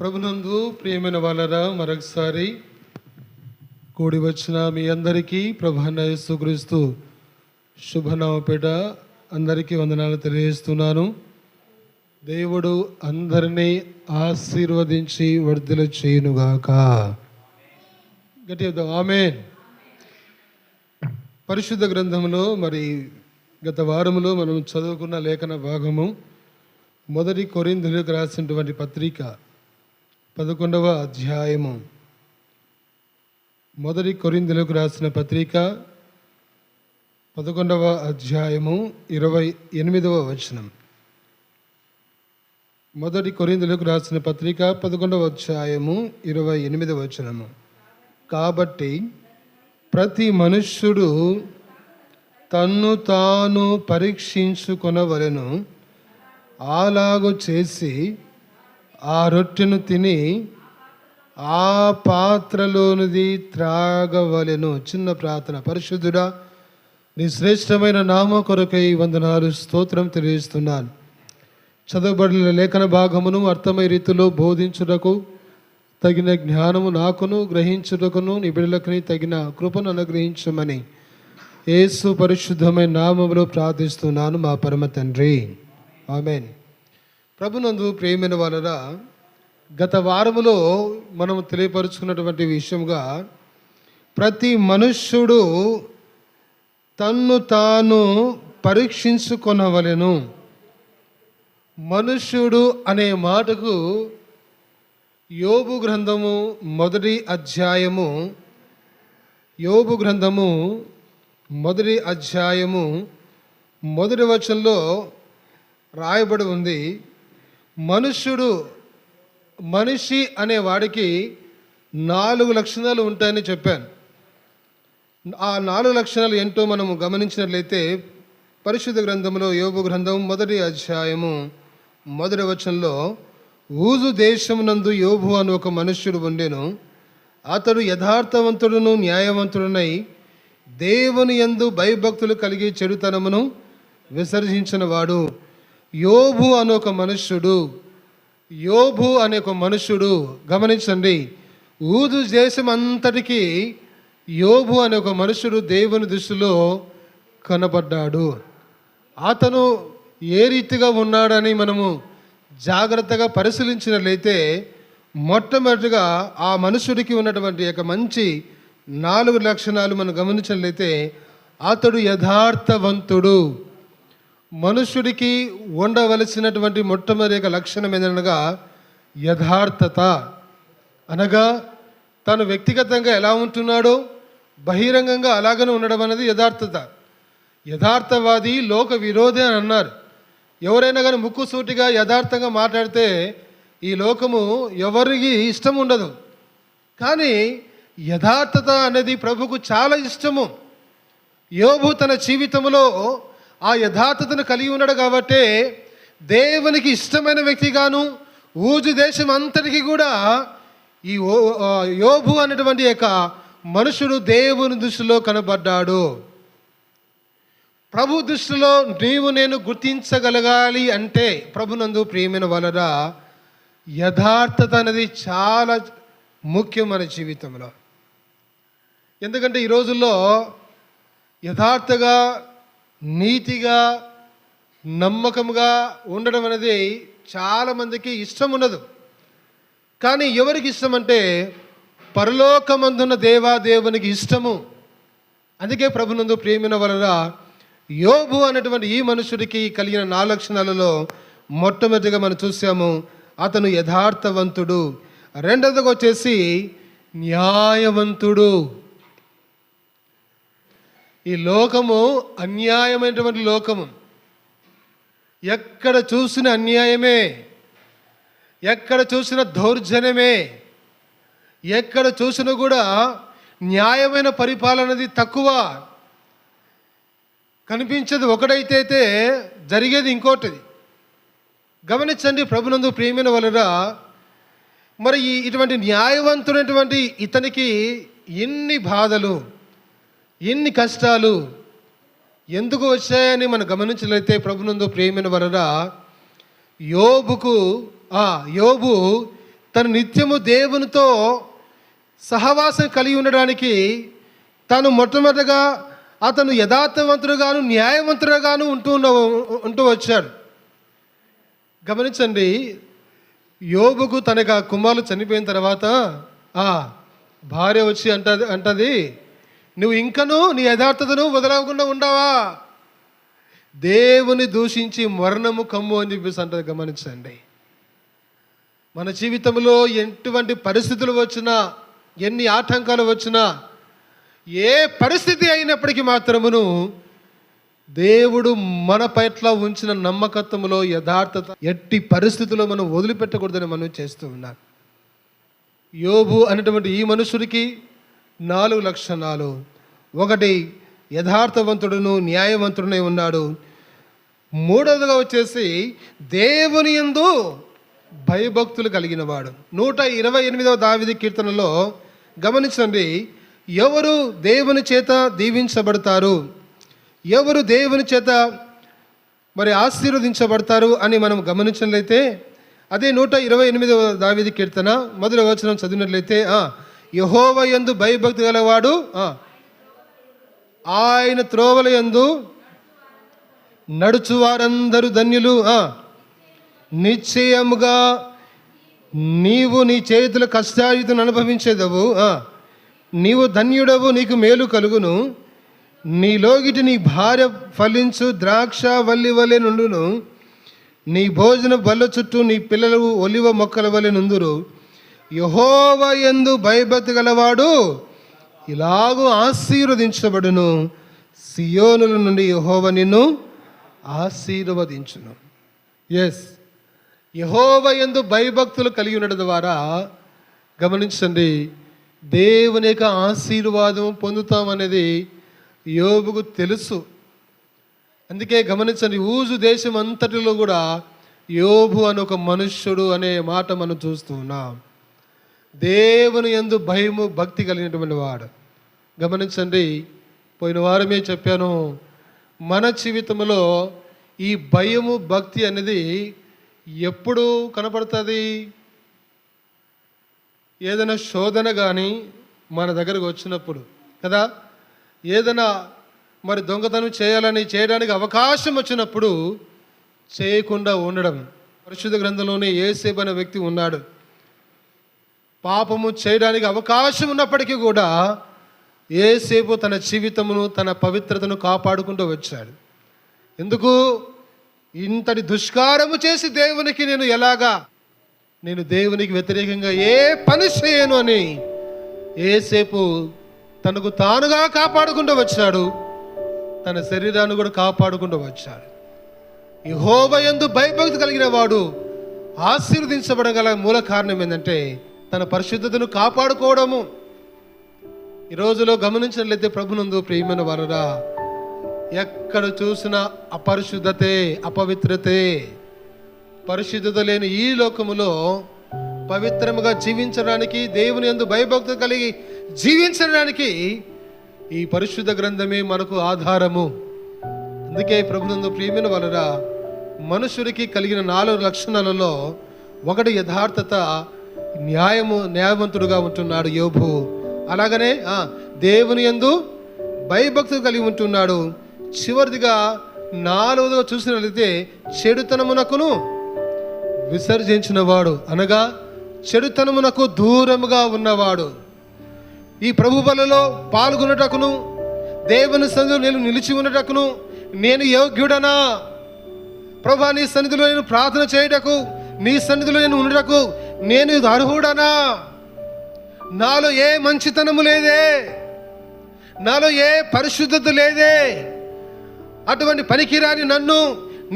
ప్రభునందు ప్రియమైన వాళ్ళరా, మరొకసారి కూడి వచ్చిన మీ అందరికీ ప్రభువైన యేసుక్రీస్తు శుభనామపేట అందరికీ వందనాలు తెలియజేస్తున్నాను. దేవుడు అందరినీ ఆశీర్వదించి వర్ధిల్ల చేయునుగాక. గట్టిగా ఆమేన్. పరిశుద్ధ గ్రంథంలో గత వారంలో మనం చదువుకున్న లేఖన భాగము మొదటి కొరింథీయులకు రాసినటువంటి పత్రిక 11వ అధ్యాయము. మొదటి కొరింథీయులకు రాసిన పత్రిక 11వ అధ్యాయము 28వ వచనం. మొదటి కొరింథీయులకు రాసిన పత్రిక 11వ అధ్యాయము 28వ వచనము. కాబట్టి ప్రతి మనుష్యుడు తన్ను తాను పరీక్షించుకొనవలెను, అలాగు చేసి ఆ రొట్టెను తిని ఆ పాత్రలోనిది త్రాగవలెను. చిన్న ప్రార్థన. పరిశుద్ధుడా, నీ శ్రేష్టమైన నామ కొరకై వందనాలు, స్తోత్రం తెలియజేస్తున్నాను. చదవబడిన లేఖన భాగమును అర్థమయ్యే రీతిలో బోధించుటకు తగిన జ్ఞానము నాకును, గ్రహించుటకును నీ బిడ్డలకుని తగిన కృపను అనుగ్రహించమని యేసు పరిశుద్ధమైన నామములో ప్రార్థిస్తున్నాను మా పరమ తండ్రి. ఆమేన్. ప్రభునందు ప్రియమైన వాళ్ళరా, గత వారములో మనం తెలియపరుచుకున్నటువంటి విషయంగా ప్రతి మనుష్యుడు తన్ను తాను పరీక్షించుకొనవలెను. మనుష్యుడు అనే మాటకు యోబు గ్రంథము మొదటి అధ్యాయము మొదటి వచనంలో రాయబడి ఉంది. మనిషి అనే వాడికి 4 లక్షణాలు ఉంటాయని చెప్పాను. ఆ 4 లక్షణాలు ఏంటో మనము గమనించినట్లయితే పరిశుద్ధ గ్రంథంలో యోబు గ్రంథం మొదటి అధ్యాయము మొదటి వచనంలో, ఊజు దేశమునందు యోబు అని ఒక మనుష్యుడు ఉండెను. అతడు యథార్థవంతుడును న్యాయవంతుడునై దేవుని యందు భయభక్తులు కలిగి చెడుతనమును విసర్జించిన వాడు. యోబు అనే ఒక మనుష్యుడు గమనించండి. ఊదు దేశం అంతటికి యోబు అనే ఒక మనుష్యుడు దేవుని దృష్టిలో కనబడ్డాడు. అతను ఏ రీతిగా ఉన్నాడని మనము జాగ్రత్తగా పరిశీలించినట్లయితే మొట్టమొదటిగా ఆ మనుషుడికి ఉన్నటువంటి ఒక మంచి 4 లక్షణాలు మనం గమనించినట్లయితే, అతడు యథార్థవంతుడు. మనుషుడికి ఉండవలసినటువంటి మొట్టమొదటి లక్షణం ఏంటనగా యథార్థత. అనగా తను వ్యక్తిగతంగా ఎలా ఉంటున్నాడో బహిరంగంగా అలాగనే ఉండడం అనేది యథార్థత. యథార్థవాది లోక విరోధి అని అన్నారు. ఎవరైనా కానీ ముక్కుసూటిగా యథార్థంగా మాట్లాడితే ఈ లోకము ఎవరికి ఇష్టం ఉండదు. కానీ యథార్థత అనేది ప్రభుకు చాలా ఇష్టము. యోబు తన జీవితంలో ఆ యథార్థతను కలిగి ఉన్నాడు కాబట్టి దేవునికి ఇష్టమైన వ్యక్తిగాను ఊజు దేశం అంతటికి కూడా ఈ యోబు అనేటువంటి యొక్క మనుషుడు దేవుని దృష్టిలో కనబడ్డాడు. ప్రభు దృష్టిలో నీవు నేను గుర్తించగలగాలి అంటే ప్రభునందు ప్రియమైన వాళ్ళరా, యథార్థత అనేది చాలా ముఖ్యం మన జీవితంలో. ఎందుకంటే ఈ రోజుల్లో యథార్థగా, నీతిగా, నమ్మకంగా ఉండడం అనేది చాలామందికి ఇష్టం ఉండదు. కానీ ఎవరికి ఇష్టం అంటే పరలోకమందున్న దేవాదేవునికి ఇష్టము. అందుకే ప్రభునందు ప్రియమైన వాళ్ళరా, యోబు అనేటువంటి ఈ మనుషుడికి కలిగిన 4 లక్షణాలలో మొట్టమొదటిగా మనం చూసాము, అతను యథార్థవంతుడు. రెండవదిగా వచ్చేసి న్యాయవంతుడు. ఈ లోకము అన్యాయమైనటువంటి లోకము. ఎక్కడ చూసిన అన్యాయమే, ఎక్కడ చూసిన దౌర్జన్యమే, ఎక్కడ చూసినా కూడా న్యాయమైన పరిపాలన అనేది తక్కువ కనిపించదు. ఒకటైతే జరిగేది ఇంకోటిది. గమనించండి ప్రభునందు ప్రియమైన వాళ్ళరా, మరి ఇటువంటి న్యాయవంతుడైనటువంటి ఇతనికి ఎన్ని బాధలు, ఎన్ని కష్టాలు ఎందుకు వచ్చాయని మనం గమనించలేతే ప్రభునందు ప్రియమైన వాళ్ళరా, యోబు తను నిత్యము దేవునితో సహవాసం కలిగి ఉండడానికి తను మొట్టమొదటిగా అతను యథార్థవంతుడుగాను న్యాయవంతుడుగాను ఉంటూ వచ్చాడు. గమనించండి, యోబుకు తనకు ఆ కుమారులు చనిపోయిన తర్వాత భార్య వచ్చి అంటది, నువ్వు ఇంకనూ నీ యథార్థతను వదలకుండా ఉండవా, దేవుని దూషించి మరణము కమ్ము అని చెప్పేసి అంటది. గమనించండి, మన జీవితంలో ఎటువంటి పరిస్థితులు వచ్చినా, ఎన్ని ఆటంకాలు వచ్చినా, ఏ పరిస్థితి అయినప్పటికీ మాత్రమును దేవుడు మన పట్ల ఉంచిన నమ్మకత్వంలో యథార్థత ఎట్టి పరిస్థితుల్లో మనం వదిలిపెట్టకూడదని మనం చేస్తూ ఉన్నాం. యోబు అనేటువంటి ఈ మనుషుడికి 4 లక్షణాలు. 1, యథార్థవంతుడును న్యాయవంతుడునే ఉన్నాడు. 3వదిగా వచ్చేసి దేవుని యందు భయభక్తులు కలిగిన వాడు. 128వ దావీదు కీర్తనలో గమనించండి, ఎవరు దేవుని చేత దీవించబడతారు, ఎవరు దేవుని చేత మరి ఆశీర్వదించబడతారు అని మనం గమనించినట్లయితే, అదే 128వ దావీదు కీర్తన మొదటి వచనం చదివినట్లయితే, యెహోవా యందు భయభక్తి గలవాడు ఆయన త్రోవల యందు నడుచువారందరూ ధన్యులు. నిశ్చయముగా నీవు నీ చేతుల కష్టార్జితను అనుభవించేదవు, నీవు ధన్యుడవు, నీకు మేలు కలుగును. నీలోగిటి నీ భార్య ఫలించు ద్రాక్ష వల్లి వలె నుండును. నీ భోజన బల్ల చుట్టూ నీ పిల్లలు ఒలివ మొక్కల వలె నుందురు. యెహోవా యందు భయభక్తి గలవాడు ఇలాగూ ఆశీర్వదించబడును. సియోనుల నుండి యెహోవా నిన్ను ఆశీర్వదించును. ఎస్, యెహోవా యందు భయభక్తులు కలిగి ఉండడం ద్వారా గమనించండి, దేవుని యొక్క ఆశీర్వాదం పొందుతామనేది యోబుకు తెలుసు. అందుకే గమనించండి, ఊజు దేశం అంతటిలో కూడా యోబు అని ఒక మనుష్యుడు అనే మాట మనం చూస్తూ ఉన్నాం. దేవుని యందు భయము భక్తి కలిగినటువంటి వాడు. గమనించండి, పోయిన వారమే చెప్పాను, మన జీవితంలో ఈ భయము భక్తి అనేది ఎప్పుడు కనపడుతుంది? ఏదైనా శోధన కానీ మన దగ్గరకు వచ్చినప్పుడు కదా, ఏదైనా మరి దొంగతనం చేయడానికి అవకాశం వచ్చినప్పుడు చేయకుండా ఉండడం. పరిశుద్ధ గ్రంథంలోనే యోసేపు అనే వ్యక్తి ఉన్నాడు. పాపము చేయడానికి అవకాశం ఉన్నప్పటికీ కూడా యోసేపు తన జీవితమును తన పవిత్రతను కాపాడుకుంటూ వచ్చాడు. ఎందుకు? ఇంతటి దుష్కారము చేసి దేవునికి నేను దేవునికి వ్యతిరేకంగా ఏ పని చేయను అని యోసేపు తనకు తానుగా కాపాడుకుంటూ వచ్చాడు, తన శరీరాన్ని కూడా కాపాడుకుంటూ వచ్చాడు. యెహోవా యందు భయభక్తి కలిగిన వాడు ఆశీర్వదించబడగల మూల కారణం ఏంటంటే తన పరిశుద్ధతను కాపాడుకోవడము. ఈ రోజులో గమనించినట్లయితే ప్రభునందు ప్రియమైన వారరా, ఎక్కడ చూసినా అపరిశుద్ధతే, అపవిత్రతే. పరిశుద్ధత లేని ఈ లోకములో పవిత్రముగా జీవించడానికి, దేవుని యందు భయభక్తి కలిగి జీవించడానికి ఈ పరిశుద్ధ గ్రంథమే మనకు ఆధారము. అందుకే ప్రభునందు ప్రియమైన వారరా, మనుషుడికి కలిగిన 4 లక్షణాలలో 1 యథార్థత, న్యాయవంతుడుగా ఉంటున్నాడు యోబు. అలాగనే దేవుని యందు భయభక్తులు కలిగి ఉంటున్నాడు. చివరిదిగా 4వదిగా చూసినట్లయితే చెడుతనమునకును విసర్జించిన వాడు, అనగా చెడుతనమునకు దూరముగా ఉన్నవాడు. ఈ ప్రభు బలలో పాల్గొనుటకును, దేవుని సన్నిధిలో నేను నిలిచి ఉన్నటకును నేను యోగ్యుడనా? ప్రభా, నీ సన్నిధిలో నేను ప్రార్థన చేయుటకు, నీ సన్నిధిలో నేను ఉండటకు నేను అర్హుడనా? నాలో ఏ మంచితనము లేదే, నాలో ఏ పరిశుద్ధత లేదే. అటువంటి పనికిరాని నన్ను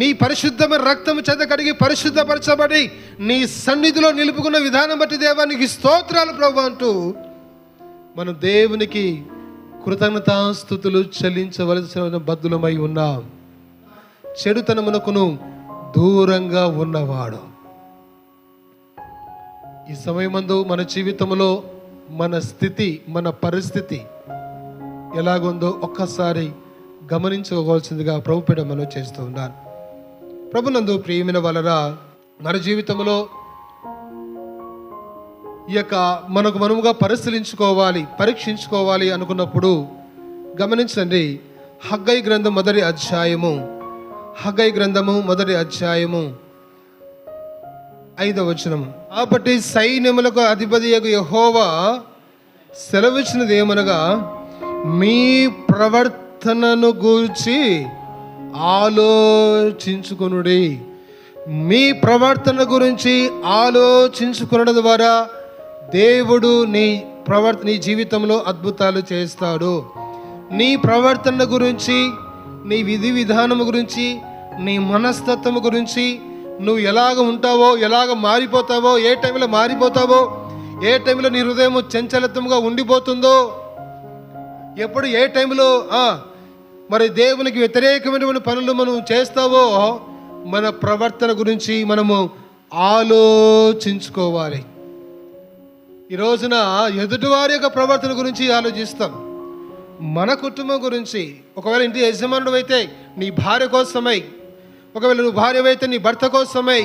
నీ పరిశుద్ధమైన రక్తము చేత కడిగి పరిశుద్ధపరచబడి నీ సన్నిధిలో నిలుపుకున్న విధానం బట్టి దేవా నీకు స్తోత్రాలు ప్రభు అంటూ మనం దేవునికి కృతజ్ఞతాస్తుతులు చెల్లించవలసిన బద్దులమై ఉన్నాం. చెడుతనమునకును దూరంగా ఉన్నవాడు. ఈ సమయమందు మన జీవితంలో మన స్థితి, మన పరిస్థితి ఎలాగుందో ఒక్కసారి గమనించుకోవాల్సిందిగా ప్రభుపేట మనం చేస్తూ ఉన్నాను. ప్రభునందు ప్రియమైన వాళ్ళరా, మన జీవితంలో ఈ యొక్క మనకు మనముగా పరిశీలించుకోవాలి, పరీక్షించుకోవాలి అనుకున్నప్పుడు గమనించండి, హగ్గై గ్రంథం మొదటి అధ్యాయము 5వ వచనం. కాబట్టి సైన్యములకు అధిపతియగు యెహోవా సెలవిచ్చినది ఏమనగా, మీ ప్రవర్తనను గూర్చి ఆలోచించుకొనుడి. మీ ప్రవర్తన గురించి ఆలోచించుకొనడం ద్వారా దేవుడు నీ జీవితంలో అద్భుతాలు చేస్తాడు. నీ ప్రవర్తన గురించి, నీ విధి విధానము గురించి, నీ మనస్తత్వము గురించి, నువ్వు ఎలాగ ఉంటావో, ఎలాగ మారిపోతావో, ఏ టైంలో మారిపోతావో, ఏ టైంలో నీ హృదయం చంచలత్వంగా ఉండిపోతుందో, ఎప్పుడు ఏ టైంలో మరి దేవునికి వ్యతిరేకమైనటువంటి పనులు మనం చేస్తావో, మన ప్రవర్తన గురించి మనము ఆలోచించుకోవాలి. ఈ రోజున ఎదుటివారి యొక్క ప్రవర్తన గురించి ఆలోచిస్తాం. మన కుటుంబం గురించి, ఒకవేళ ఇంటి యజమానుడు అయితే నీ భార్య కోసమై, ఒకవేళ నువ్వు భార్య అయితే నీ భర్త కోసమై,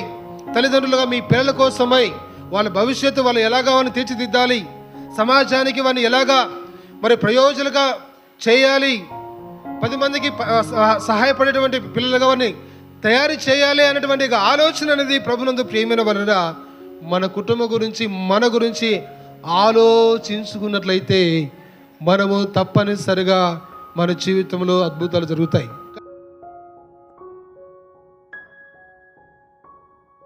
తల్లిదండ్రులుగా మీ పిల్లల కోసమై, వాళ్ళ భవిష్యత్తు వాళ్ళు ఎలాగా వారిని తీర్చిదిద్దాలి, సమాజానికి వారిని ఎలాగా మరి ప్రయోజనగా చేయాలి, 10 మందికి సహాయపడేటువంటి పిల్లలుగా వారిని తయారు చేయాలి అనేటువంటి ఆలోచన అనేది ప్రభునందు ప్రియమైన వలన మన కుటుంబం గురించి, మన గురించి ఆలోచించుకున్నట్లయితే మనము తప్పనిసరిగా మన జీవితంలో అద్భుతాలు జరుగుతాయి.